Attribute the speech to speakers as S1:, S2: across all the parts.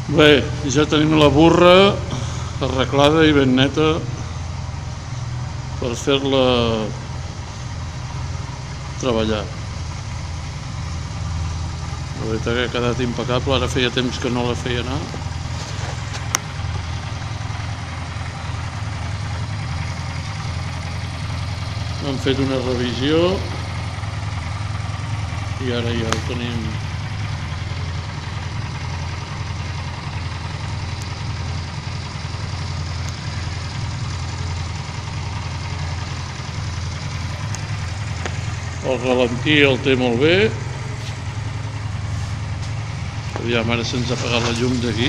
S1: Bé, ja tenim la burra arreglada i ben neta per fer-la treballar. La veritat que ha quedat impecable, ara feia temps que no la feia anar. Hem fet una revisió i ara ja ho tenim el ralentí el té molt bé. Aviam, ara se'ns ha apagat la llum d'aquí.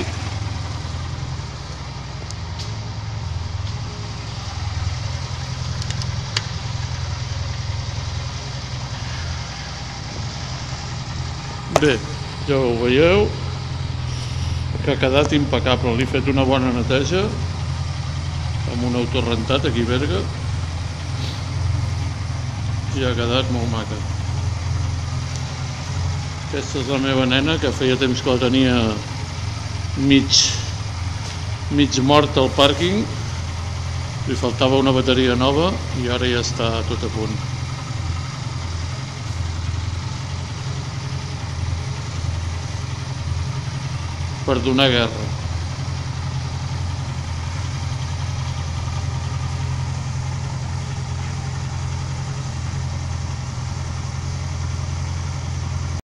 S1: Bé, ja ho veieu que ha quedat impecable. Li he fet una bona neteja amb un autorentat aquí a Berga i ha quedat molt maca. Aquesta és la meva nena, que feia temps que la tenia mig morta al pàrquing. Li faltava una bateria nova i ara ja està tot a punt. Per donar guerra.